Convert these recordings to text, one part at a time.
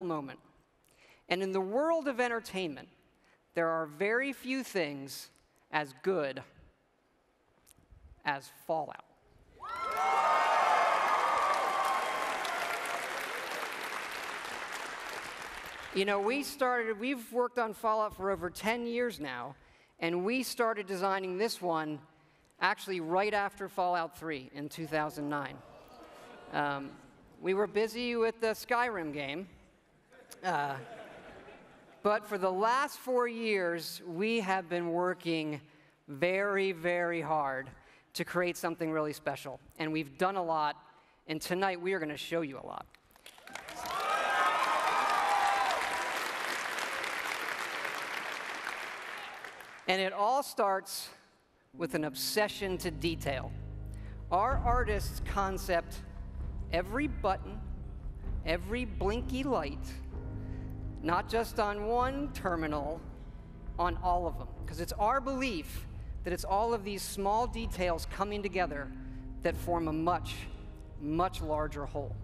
moment. And in the world of entertainment, there are very few things as good as Fallout. You know, we've worked on Fallout for over 10 years now, and we started designing this one actually right after Fallout 3 in 2009. We were busy with the Skyrim game, but for the last 4 years, we have been working very, very hard to create something really special. And we've done a lot, and tonight we are going to show you a lot. And it all starts with an obsession to detail. Our artists concept every button, every blinky light, not just on one terminal, on all of them. Because it's our belief that it's all of these small details coming together that form a much, much larger whole.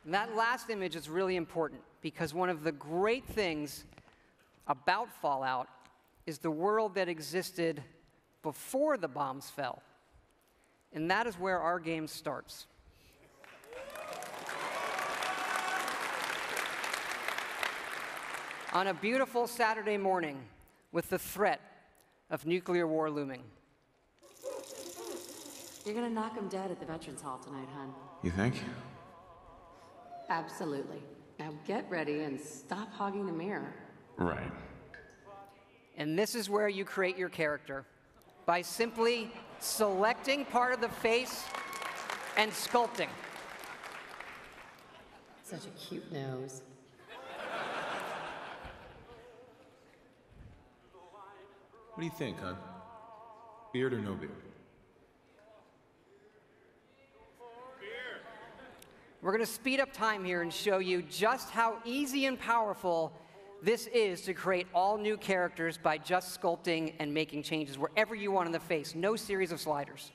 And that last image is really important because one of the great things about Fallout is the world that existed before the bombs fell. And that is where our game starts. On a beautiful Saturday morning with the threat of nuclear war looming. You're gonna knock him dead at the Veterans Hall tonight, hon. You think? Absolutely. Now get ready and stop hogging the mirror. Right. And this is where you create your character, by simply selecting part of the face and sculpting. Such a cute nose. What do you think, hon? Beard or no beard? We're going to speed up time here and show you just how easy and powerful this is to create all new characters by just sculpting and making changes wherever you want in the face. No series of sliders.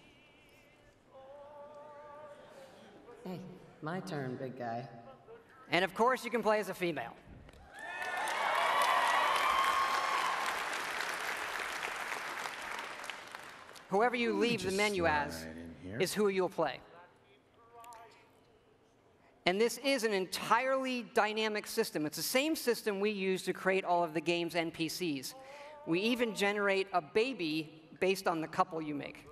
Hey, my turn, big guy. And of course, you can play as a female. Whoever you leave the menu as is who you'll play. And this is an entirely dynamic system. It's the same system we use to create all of the game's NPCs. We even generate a baby based on the couple you make.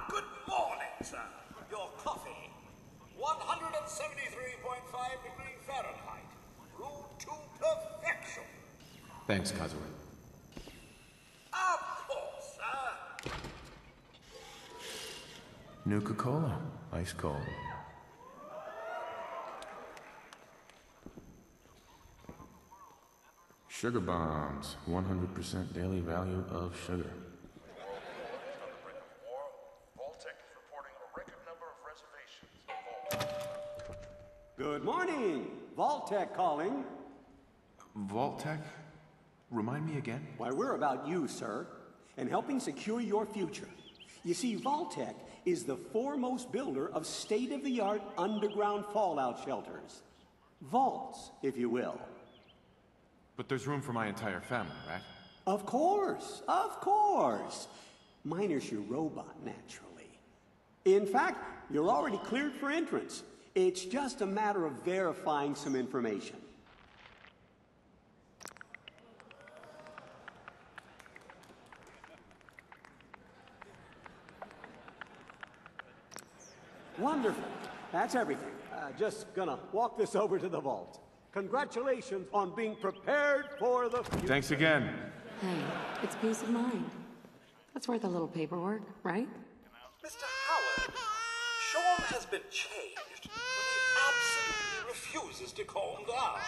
Good morning, sir. Your coffee. 173.5 degrees Fahrenheit. Brewed to perfection. Thanks, Kazuo. Of course. Nuka-Cola, ice cold. Sugar bombs, 100% daily value of sugar. Good morning. Vault-Tec calling. Vault-Tec? Remind me again? Why, we're about you, sir, and helping secure your future. You see, Vault-Tec is the foremost builder of state-of-the-art underground fallout shelters. Vaults, if you will. But there's room for my entire family, right? Of course, of course. Minus your robot, naturally. In fact, you're already cleared for entrance. It's just a matter of verifying some information. Wonderful. That's everything. Just gonna walk this over to the vault. Congratulations on being prepared for the future. Thanks again. Hey, it's peace of mind. That's worth a little paperwork, right? Mr. Howard, Sean has been changed, but he absolutely refuses to calm down.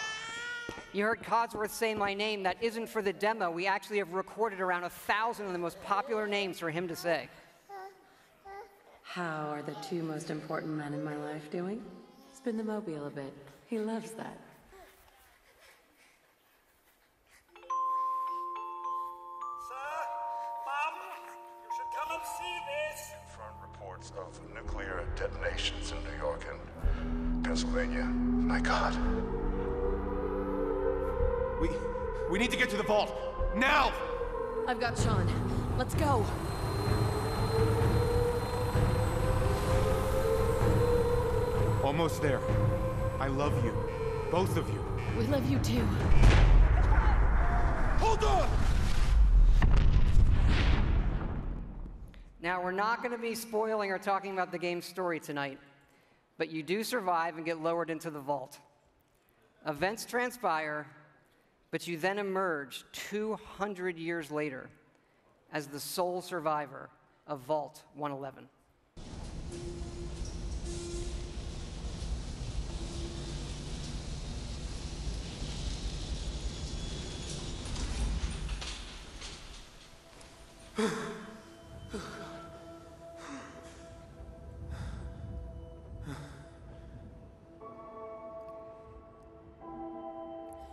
You heard Codsworth say my name. That isn't for the demo. We actually have recorded around 1,000 of the most popular names for him to say. How are the two most important men in my life doing? Spin the mobile a bit. He loves that. Reports of nuclear detonations in New York and Pennsylvania. My God. We need to get to the vault. Now! I've got Sean. Let's go. Almost there. I love you. Both of you. We love you too. Hold on! Now, we're not going to be spoiling or talking about the game's story tonight, but you do survive and get lowered into the vault. Events transpire, but you then emerge 200 years later as the sole survivor of Vault 111.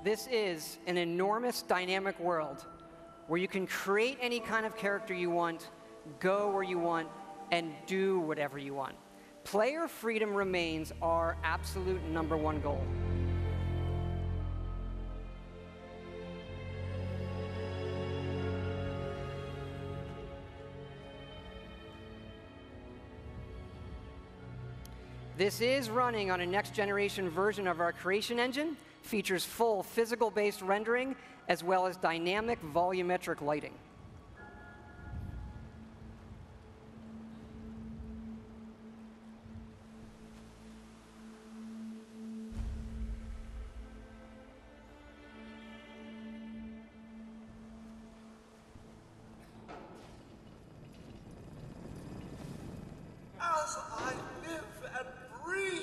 This is an enormous dynamic world where you can create any kind of character you want, go where you want, and do whatever you want. Player freedom remains our absolute #1 goal. This is running on a next-generation version of our creation engine, features full physical-based rendering, as well as dynamic volumetric lighting. As I live and breathe,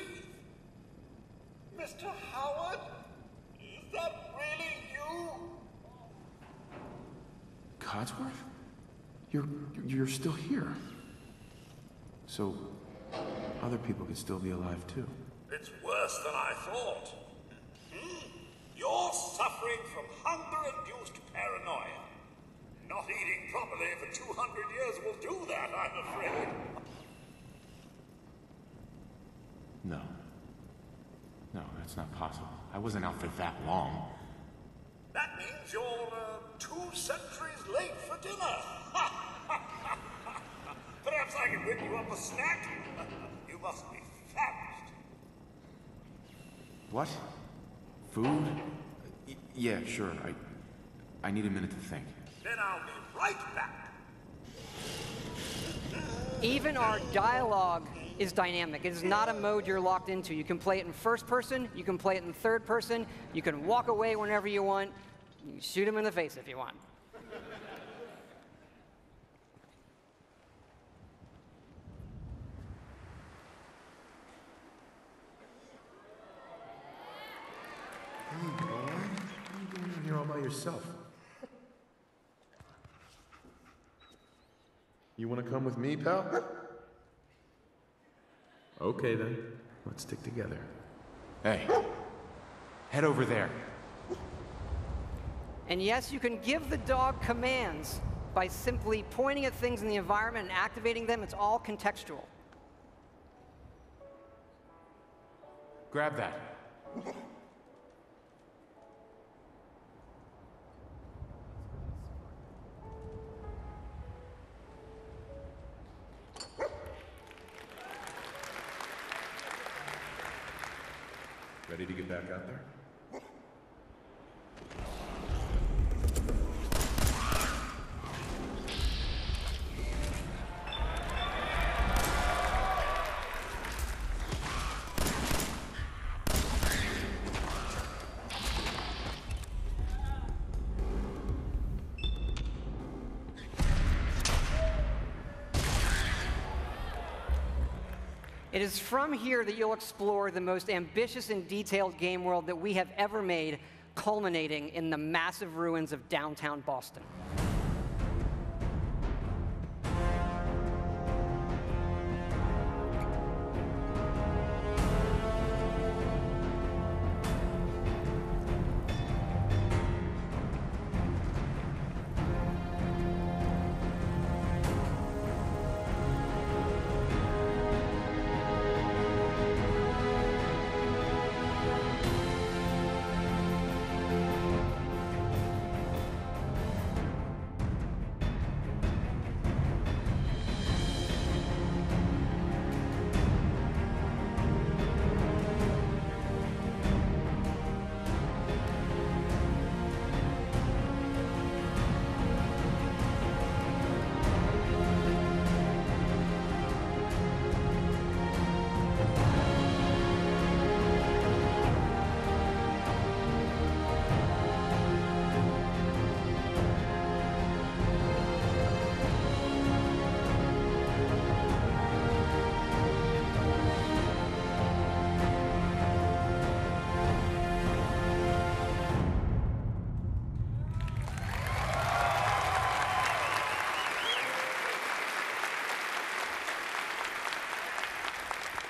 Mr. Howard, is that really you? Codsworth? You're still here. So, other people could still be alive too. It's worse than I thought. You're suffering from hunger-induced paranoia. Not eating properly for 200 years will do that, I'm afraid. No. No, that's not possible. I wasn't out for that long. That means you're 2 centuries late for dinner. Perhaps I can whip you up a snack. You must be famished. What? Food? Yeah, sure. I need a minute to think. Then I'll be right back. Even our dialogue is dynamic. It is not a mode you're locked into. You can play it in first person, you can play it in third person, you can walk away whenever you want, you can shoot him in the face if you want. yourself. You want to come with me, pal? Okay, then. Let's stick together. Hey, head over there. And yes, you can give the dog commands by simply pointing at things in the environment and activating them. It's all contextual. Grab that. Ready to get back out there? It is from here that you'll explore the most ambitious and detailed game world that we have ever made, culminating in the massive ruins of downtown Boston.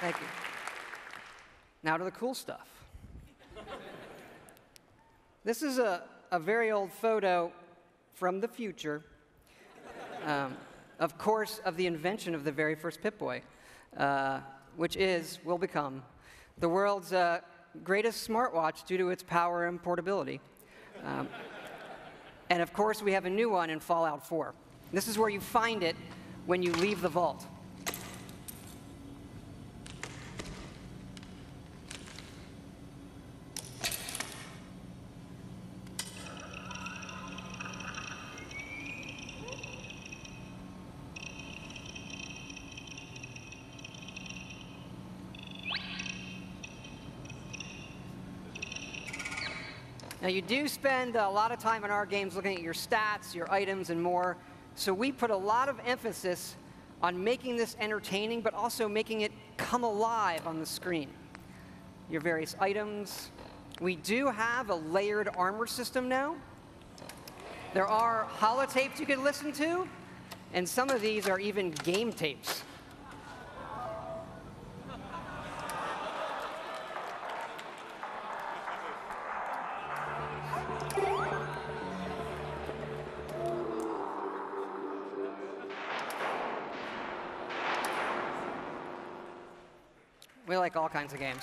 Thank you. Now to the cool stuff. This is a very old photo from the future, of course, of the invention of the very first Pip-Boy, which will become the world's greatest smartwatch due to its power and portability. And of course, we have a new one in Fallout 4. This is where you find it when you leave the vault. Now, you do spend a lot of time in our games looking at your stats, your items, and more, so we put a lot of emphasis on making this entertaining, but also making it come alive on the screen. Your various items. We do have a layered armor system now. There are holotapes you can listen to, and some of these are even game tapes. We like all kinds of games.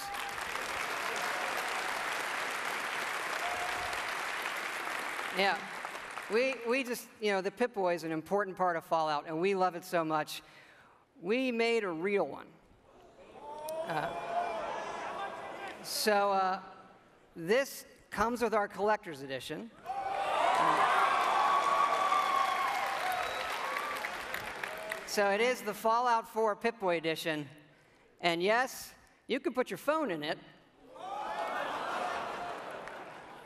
Yeah, we just, the Pip-Boy is an important part of Fallout, and we love it so much. We made a real one. So this comes with our collector's edition. So it is the Fallout 4 Pip-Boy edition. And yes, you can put your phone in it.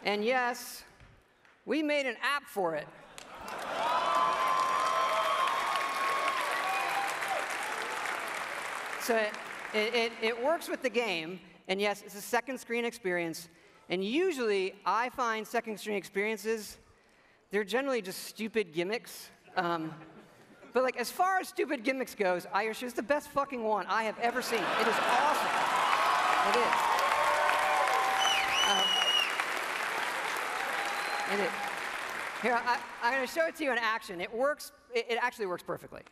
And yes, we made an app for it. So it works with the game, and yes, it's a second screen experience. And usually, I find second screen experiences, they're generally just stupid gimmicks. But like, as far as stupid gimmicks goes, I assure you it's the best fucking one I have ever seen. It is awesome. It is. Here, I'm going to show it to you in action. It works. It actually works perfectly.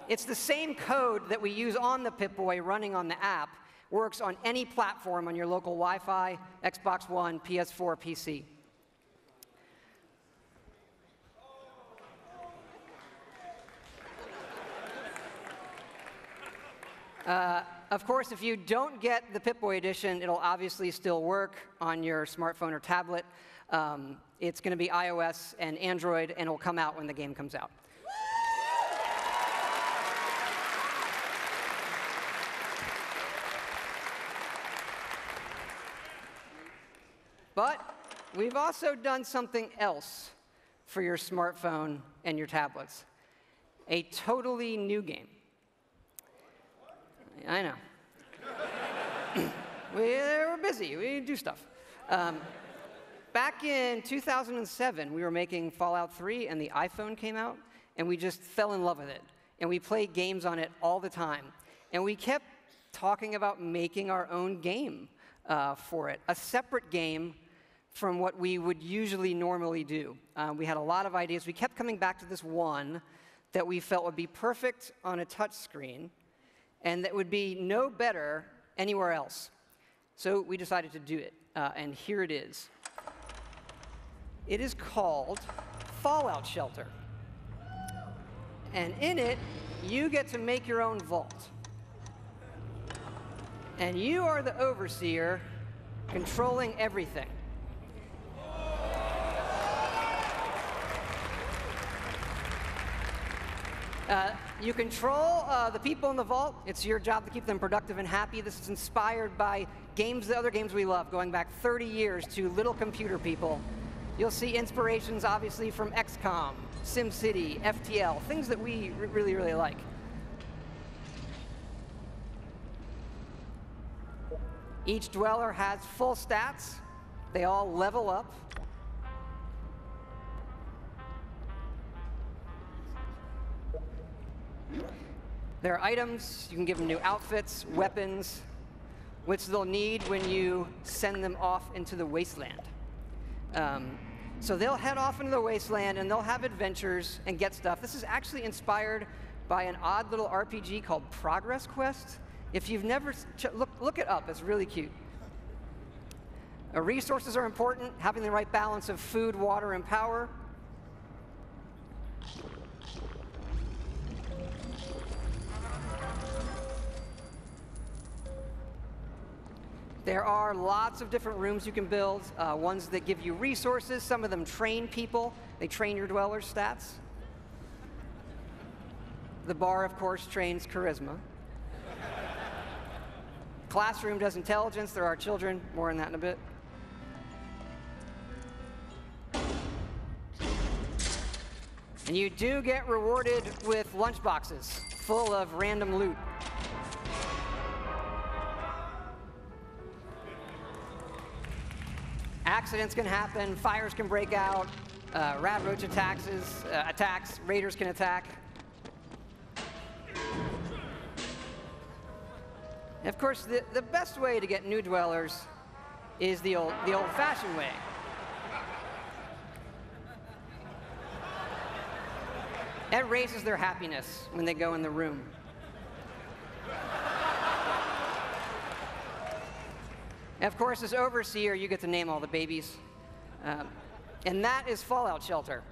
It's the same code that we use on the Pip-Boy running on the app. Works on any platform on your local Wi-Fi, Xbox One, PS4, PC. Of course, if you don't get the Pip-Boy edition, it'll obviously still work on your smartphone or tablet. It's going to be iOS and Android, and it'll come out when the game comes out. But we've also done something else for your smartphone and your tablets. A totally new game. I know. We're busy. We do stuff. Back in 2007, we were making Fallout 3, and the iPhone came out, and we just fell in love with it. And we played games on it all the time. And we kept talking about making our own game for it, a separate game from what we would usually normally do. We had a lot of ideas. We kept coming back to this one that we felt would be perfect on a touch screen, and that would be no better anywhere else. So we decided to do it, and here it is. It is called Fallout Shelter. And in it, you get to make your own vault. And you are the overseer controlling everything. You control the people in the vault. It's your job to keep them productive and happy. This is inspired by the other games we love, going back 30 years to Little Computer People. You'll see inspirations, obviously, from XCOM, SimCity, FTL, things that we really, really like. Each dweller has full stats. They all level up. There are items. You can give them new outfits, weapons, which they'll need when you send them off into the wasteland. So they'll head off into the wasteland, and they'll have adventures and get stuff. This is actually inspired by an odd little RPG called Progress Quest. If you've never look it up, it's really cute. Resources are important, having the right balance of food, water, and power. There are lots of different rooms you can build, ones that give you resources. Some of them train people. They train your dwellers' stats. The bar, of course, trains charisma. Classroom does intelligence. There are children. More on that in a bit. And you do get rewarded with lunchboxes full of random loot. Accidents can happen, fires can break out, rat roach attacks, raiders can attack. And of course, the best way to get new dwellers is the old-fashioned way. That raises their happiness when they go in the room. And of course, as overseer, you get to name all the babies. And that is Fallout Shelter.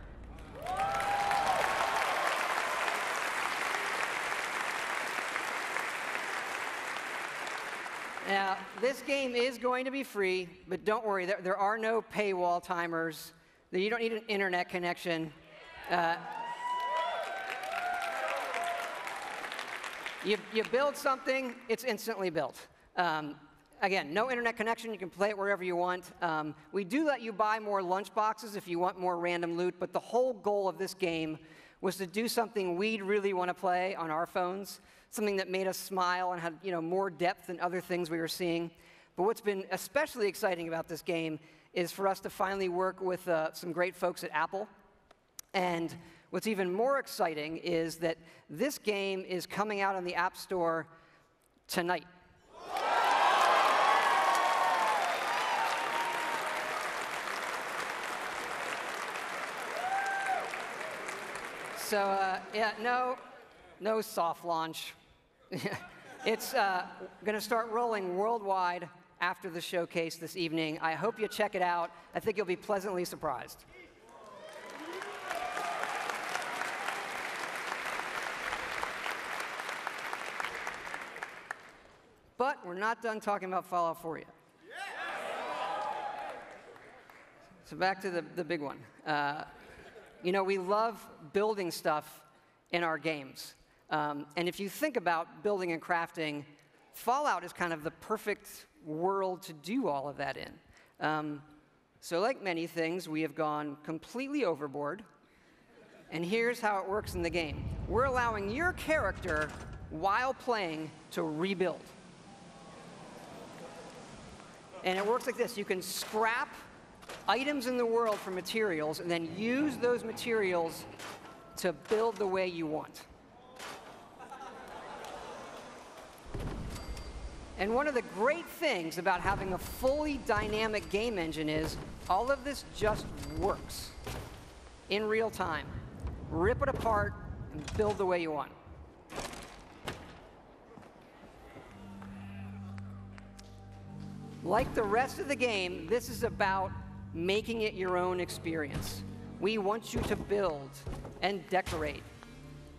Now, this game is going to be free, but don't worry, there are no paywall timers. You don't need an internet connection. You build something, it's instantly built. Again, no internet connection. You can play it wherever you want. We do let you buy more lunch boxes if you want more random loot, but the whole goal of this game was to do something we'd really want to play on our phones, something that made us smile and had more depth than other things we were seeing. But what's been especially exciting about this game is for us to finally work with some great folks at Apple. And what's even more exciting is that this game is coming out on the App Store tonight. So, yeah, no soft launch. It's going to start rolling worldwide after the showcase this evening. I hope you check it out. I think you'll be pleasantly surprised. But we're not done talking about Fallout 4 yet. So back to the big one. You know, we love building stuff in our games. And if you think about building and crafting, Fallout is kind of the perfect world to do all of that in. So like many things, we have gone completely overboard. And here's how it works in the game. We're allowing your character, while playing, to rebuild. And it works like this. You can scrap items in the world for materials and then use those materials to build the way you want. And one of the great things about having a fully dynamic game engine is all of this just works in real time. Rip it apart and build the way you want. Like the rest of the game, this is about making it your own experience. We want you to build and decorate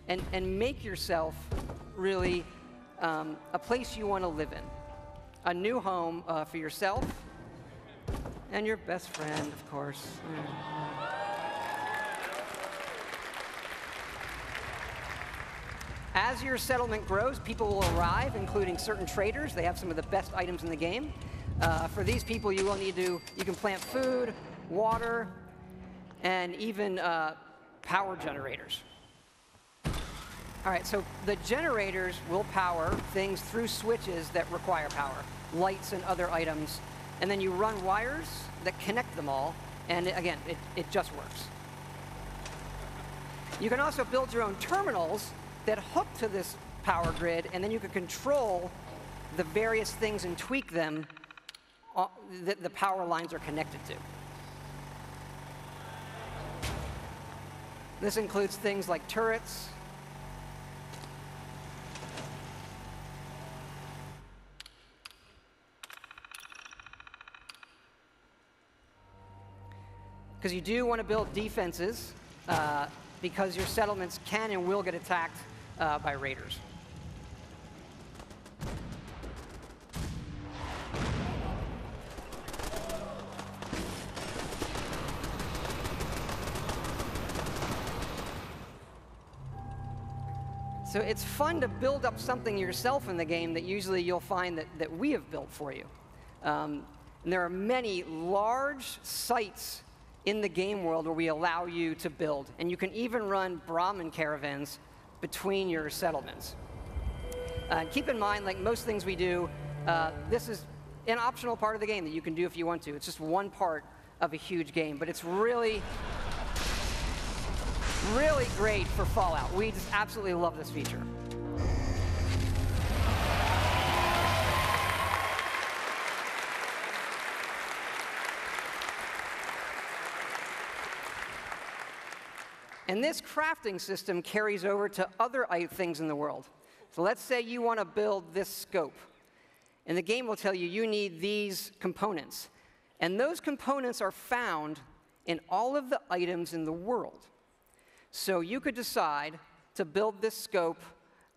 and make yourself really a place you want to live in. A new home for yourself and your best friend, of course. As your settlement grows, people will arrive, including certain traders. They have some of the best items in the game. For these people, you can plant food, water, and even power generators. All right, so the generators will power things through switches that require power, lights and other items, and then you run wires that connect them all, and again, it just works. You can also build your own terminals that hook to this power grid, and then you can control the various things and tweak them that the power lines are connected to. This includes things like turrets, because you do want to build defenses because your settlements can and will get attacked by raiders. So it's fun to build up something yourself in the game that usually you'll find that we have built for you. And there are many large sites in the game world where we allow you to build. And you can even run Brahmin caravans between your settlements. Keep in mind, like most things we do, this is an optional part of the game that you can do if you want to. It's just one part of a huge game, but it's really great for Fallout. We just absolutely love this feature. And this crafting system carries over to other things in the world. So let's say you want to build this scope. And the game will tell you you need these components. And those components are found in all of the items in the world. So you could decide to build this scope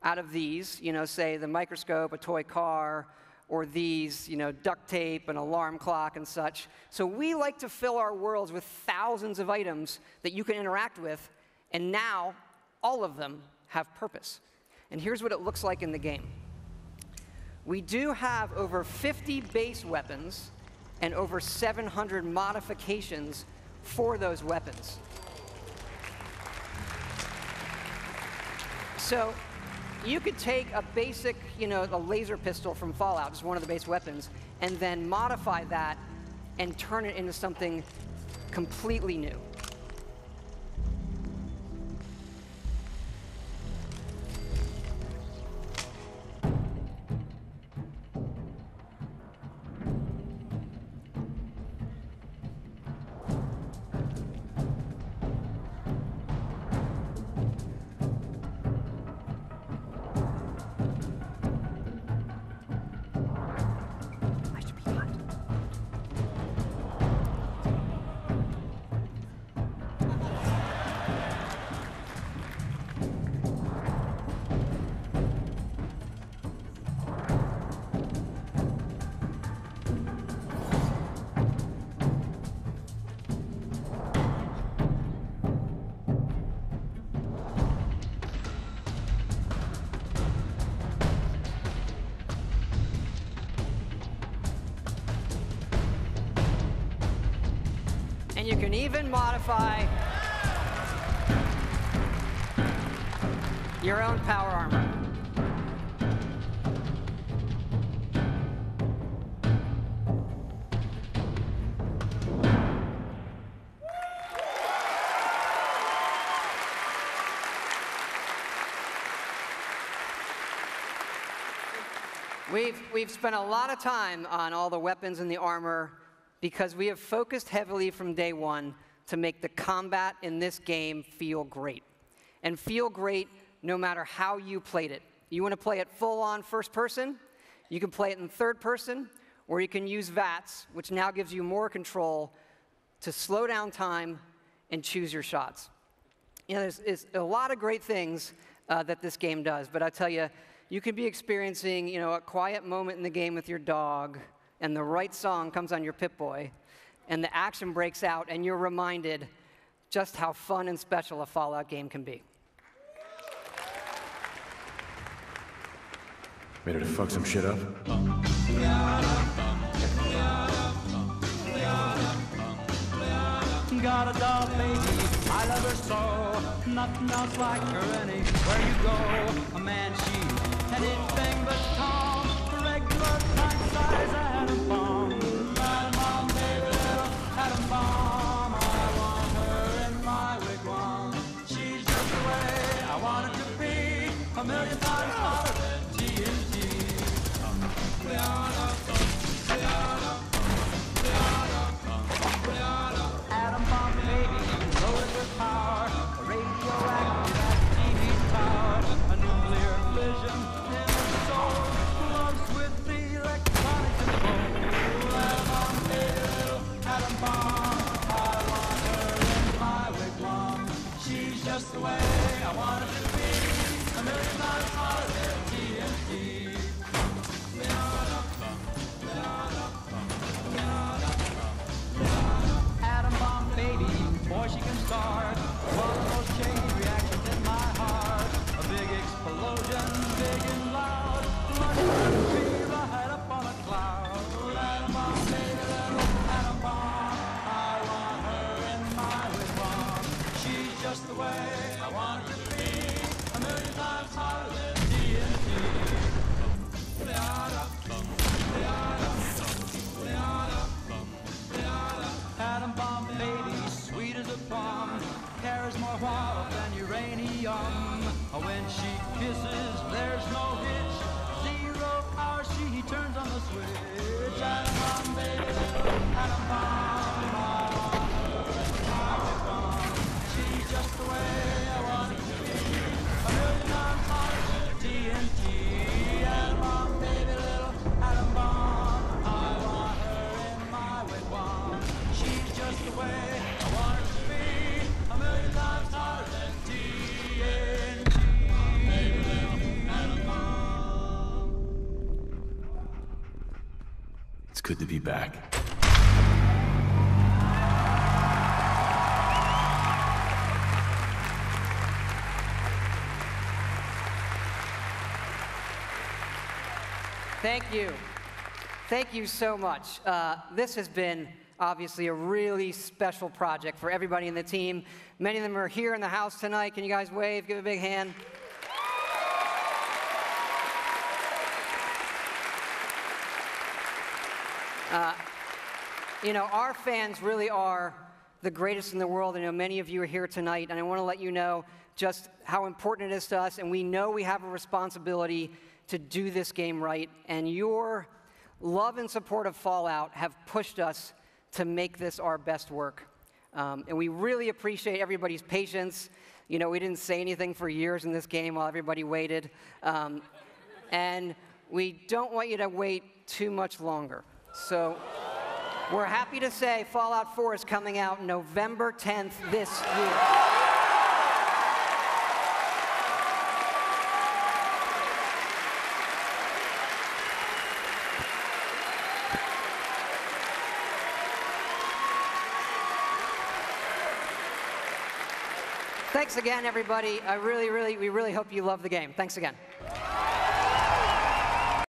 out of these, say the microscope, a toy car, or these, duct tape, an alarm clock, and such. So we like to fill our worlds with thousands of items that you can interact with, and now all of them have purpose. And here's what it looks like in the game. We do have over 50 base weapons and over 700 modifications for those weapons. So you could take a basic, a laser pistol from Fallout, just one of the base weapons, and then modify that and turn it into something completely new. And you can even modify your own power armor. We've spent a lot of time on all the weapons and the armor because we have focused heavily from day one to make the combat in this game feel great. And feel great no matter how you played it. You want to play it full-on first person, you can play it in third person, or you can use VATS, which now gives you more control to slow down time and choose your shots. There's a lot of great things that this game does, but I tell you, you could be experiencing, a quiet moment in the game with your dog, and the right song comes on your Pip-Boy, and the action breaks out, and you're reminded just how fun and special a Fallout game can be. Ready to fuck some shit up? Got a doll baby, I love her so. Nothing else like her anywhere you go. A man, she's anything but calm. Regular pint-size atom bomb. Atom bomb, baby, little atom bomb. I want her in my wigwam. She's just the way I want it to be. A million times hotter than TNT. Atom bomb, baby, loaded with power. A radioactive at TV tower. A nuclear fission in her soul. Gloves with the electronic control. Atom bomb, baby, little atom bomb. I want her in my wigwam. She's just the way I want it to be. A million times hotter than TNT. Atom bomb, baby, boy, she can start one of those chain reactions in my heart. A big explosion, big and loud, like a tree right up on a cloud. Atom bomb, baby, little atom bomb. I want her in my wigwam. She's just the way I want her to be. A million times hotter than TNT. Atom bomb, baby, sweet as a plum, carries more water than uranium. When she kisses, there's no hitch. 0 hour, she turns on the switch. Atom bomb, baby, atom bomb. I want her in my wigwam. She's just the way I want it to be. A million times hotter than TNT. Atom bomb, baby, little atom bomb. I want her in my wigwam. She's just the way I want her to be. A million times hotter than TNT. Baby, little atom bomb. It's good to be back. Thank you. Thank you so much. This has been obviously a really special project for everybody in the team. Many of them are here in the house tonight. Can you guys wave? Give a big hand. You know, our fans really are the greatest in the world. I know many of you are here tonight, and I want to let you know just how important it is to us, and we know we have a responsibility to do this game right, and your love and support of Fallout have pushed us to make this our best work. And we really appreciate everybody's patience. You know, we didn't say anything for years in this game while everybody waited. And we don't want you to wait too much longer. So we're happy to say Fallout 4 is coming out November 10th this year. Thanks again, everybody. We really hope you love the game. Thanks again.